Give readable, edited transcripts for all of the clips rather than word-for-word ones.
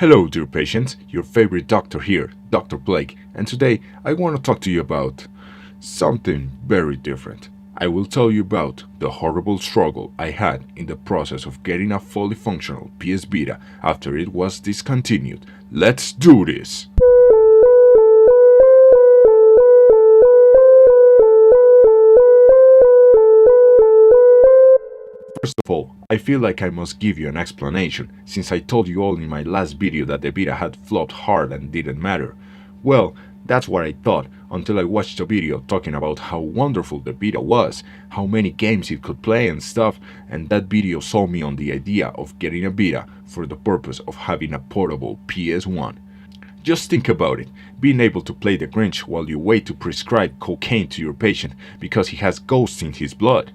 Hello, dear patient, your favorite doctor here, Dr. Blake, and today I want to talk to you about something very different. I will tell you about the horrible struggle I had in the process of getting a fully functional PS Vita after it was discontinued. Let's do this! First of all, I feel like I must give you an explanation, since I told you all in my last video that the Vita had flopped hard and didn't matter. Well, that's what I thought, until I watched a video talking about how wonderful the Vita was, how many games it could play and stuff, and that video sold me on the idea of getting a Vita for the purpose of having a portable PS1. Just think about it, being able to play the Grinch while you wait to prescribe cocaine to your patient because he has ghosts in his blood.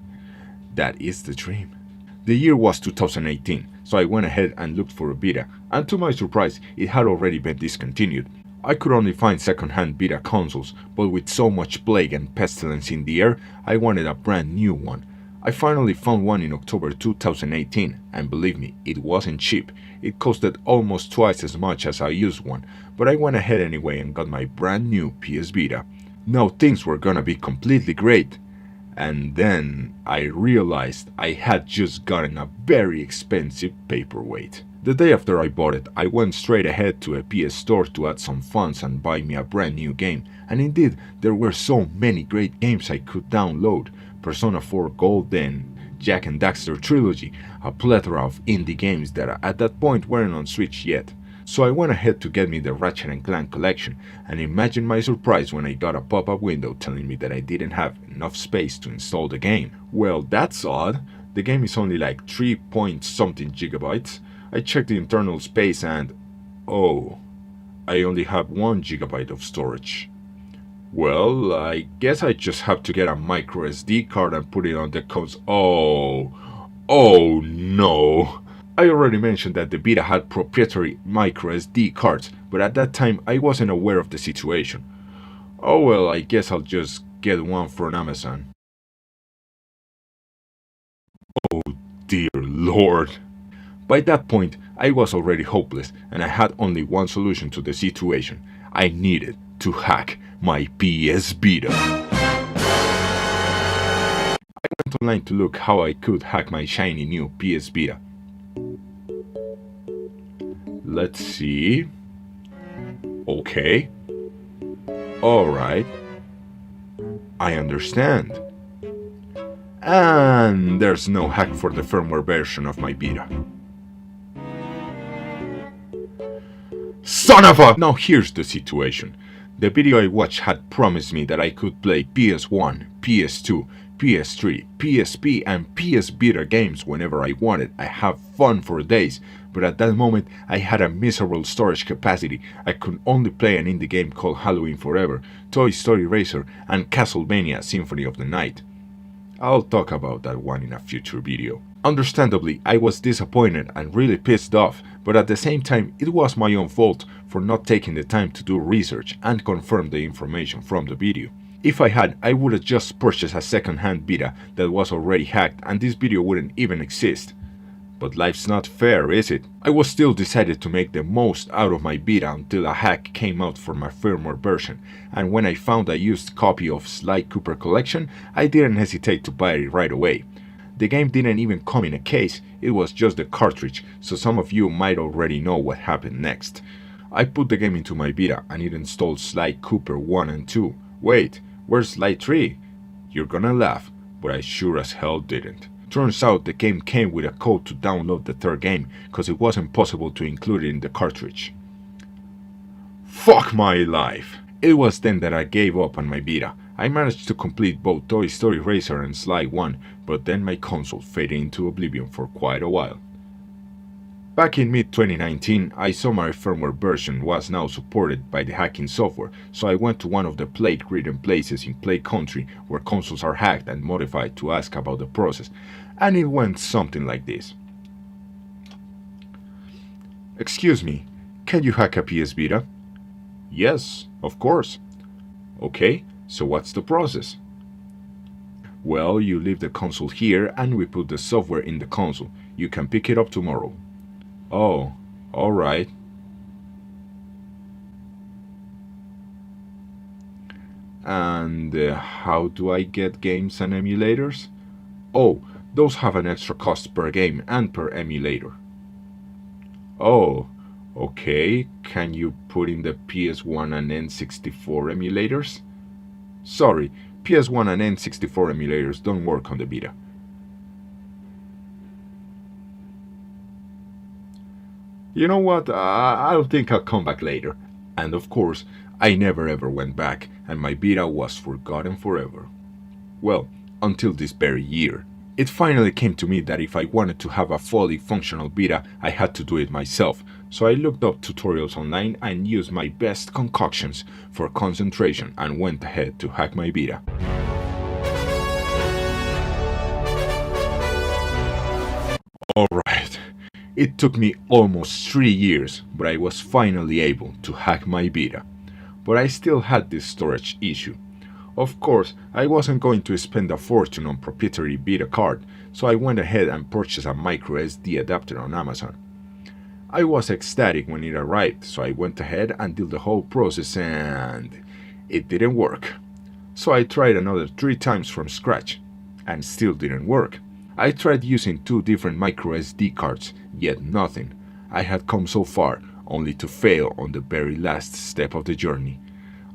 That is the dream. The year was 2018, so I went ahead and looked for a Vita, and to my surprise, it had already been discontinued. I could only find second-hand Vita consoles, but with so much plague and pestilence in the air, I wanted a brand new one. I finally found one in October 2018, and believe me, it wasn't cheap. It costed almost twice as much as a used one, but I went ahead anyway and got my brand new PS Vita. Now things were gonna be completely great. And then I realized I had just gotten a very expensive paperweight. The day after I bought it, I went straight ahead to a PS store to add some funds and buy me a brand new game. And indeed, there were so many great games I could download. Persona 4 Golden, Jak and Daxter Trilogy, a plethora of indie games that at that point weren't on Switch yet. So I went ahead to get me the Ratchet and Clank collection, and imagine my surprise when I got a pop-up window telling me that I didn't have enough space to install the game. Well, that's odd. The game is only like 3 point something gigabytes. I checked the internal space and oh, I only have 1 gigabyte of storage. Well, I guess I just have to get a micro SD card and put it on the console. Oh no. I already mentioned that the Vita had proprietary microSD cards, but at that time I wasn't aware of the situation. Oh well, I guess I'll just get one from Amazon. Oh dear lord. By that point, I was already hopeless, and I had only one solution to the situation. I needed to hack my PS Vita. I went online to look how I could hack my shiny new PS Vita. Let's see. Okay. Alright. I understand. And there's no hack for the firmware version of my Vita. Son of a... Now here's the situation. The video I watched had promised me that I could play PS1, PS2, PS3, PSP and PS Vita games whenever I wanted. I have fun for days, but at that moment I had a miserable storage capacity. I could only play an indie game called Halloween Forever, Toy Story Racer and Castlevania Symphony of the Night. I'll talk about that one in a future video. Understandably, I was disappointed and really pissed off, but at the same time it was my own fault for not taking the time to do research and confirm the information from the video. If I had, I would have just purchased a second-hand Vita that was already hacked and this video wouldn't even exist. But life's not fair, is it? I was still decided to make the most out of my Vita until a hack came out for my firmware version, and when I found a used copy of Sly Cooper Collection, I didn't hesitate to buy it right away. The game didn't even come in a case, it was just the cartridge, so some of you might already know what happened next. I put the game into my Vita and it installed Sly Cooper 1 and 2. Wait, where's Sly 3? You're gonna laugh, but I sure as hell didn't. Turns out the game came with a code to download the third game, cause it wasn't possible to include it in the cartridge. Fuck my life! It was then that I gave up on my Vita. I managed to complete both Toy Story Racer and Sly 1, but then my console faded into oblivion for quite a while. Back in mid-2019, I saw my firmware version was now supported by the hacking software, so I went to one of the plague-ridden places in Plague Country where consoles are hacked and modified to ask about the process, and it went something like this. Excuse me, can you hack a PS Vita? Yes, of course. Okay, so what's the process? Well, you leave the console here and we put the software in the console. You can pick it up tomorrow. Oh, alright. And how do I get games and emulators? Oh, those have an extra cost per game and per emulator. Oh, okay. Can you put in the PS1 and N64 emulators? Sorry, PS1 and N64 emulators don't work on the Vita. You know what? I'll think I'll come back later. And of course, I never ever went back, and my Vita was forgotten forever. Well, until this very year. It finally came to me that if I wanted to have a fully functional Vita, I had to do it myself, so I looked up tutorials online and used my best concoctions for concentration and went ahead to hack my Vita. Alright, it took me almost 3 years, but I was finally able to hack my Vita. But I still had this storage issue. Of course, I wasn't going to spend a fortune on proprietary Vita card, so I went ahead and purchased a micro SD adapter on Amazon. I was ecstatic when it arrived, so I went ahead and did the whole process and it didn't work. So I tried another 3 times from scratch, and still didn't work. I tried using 2 different micro SD cards, yet nothing. I had come so far, only to fail on the very last step of the journey.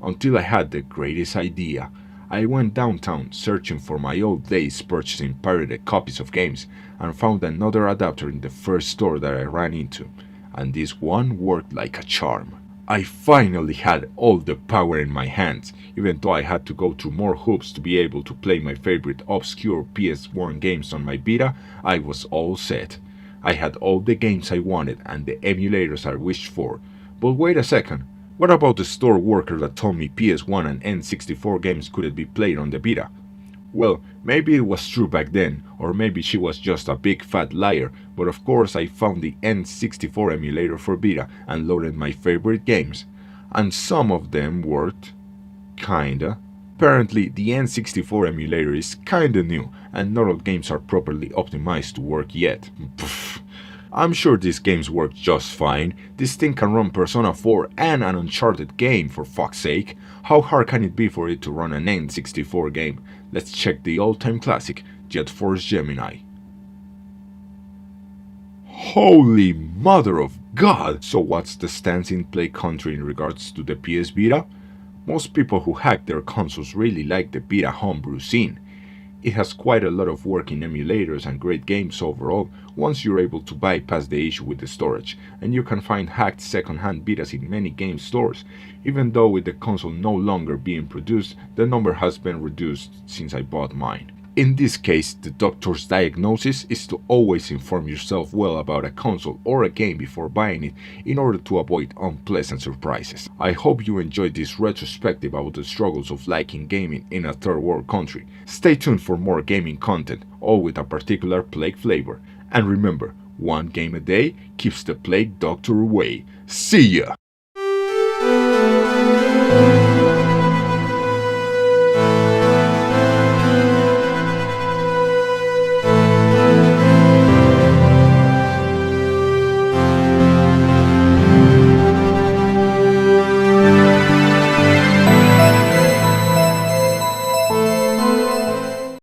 Until I had the greatest idea. I went downtown searching for my old days purchasing pirated copies of games and found another adapter in the first store that I ran into, and this one worked like a charm. I finally had all the power in my hands, even though I had to go through more hoops to be able to play my favorite obscure PS1 games on my Vita. I was all set. I had all the games I wanted and the emulators I wished for. But wait a second. What about the store worker that told me PS1 and N64 games couldn't be played on the Vita? Well, maybe it was true back then, or maybe she was just a big fat liar, but of course I found the N64 emulator for Vita and loaded my favorite games. And some of them worked. Kinda. Apparently, the N64 emulator is kinda new, and not all games are properly optimized to work yet. Pfft. I'm sure these games work just fine. This thing can run Persona 4 and an Uncharted game, for fuck's sake. How hard can it be for it to run an N64 game? Let's check the all-time classic, Jet Force Gemini. Holy mother of God! So what's the stance in Play Country in regards to the PS Vita? Most people who hack their consoles really like the Vita homebrew scene. It has quite a lot of working emulators and great games overall once you're able to bypass the issue with the storage, and you can find hacked second-hand Vitas in many game stores. Even though with the console no longer being produced, the number has been reduced since I bought mine. In this case, the doctor's diagnosis is to always inform yourself well about a console or a game before buying it in order to avoid unpleasant surprises. I hope you enjoyed this retrospective about the struggles of liking gaming in a third world country. Stay tuned for more gaming content, all with a particular plague flavor. And remember, one game a day keeps the plague doctor away. See ya!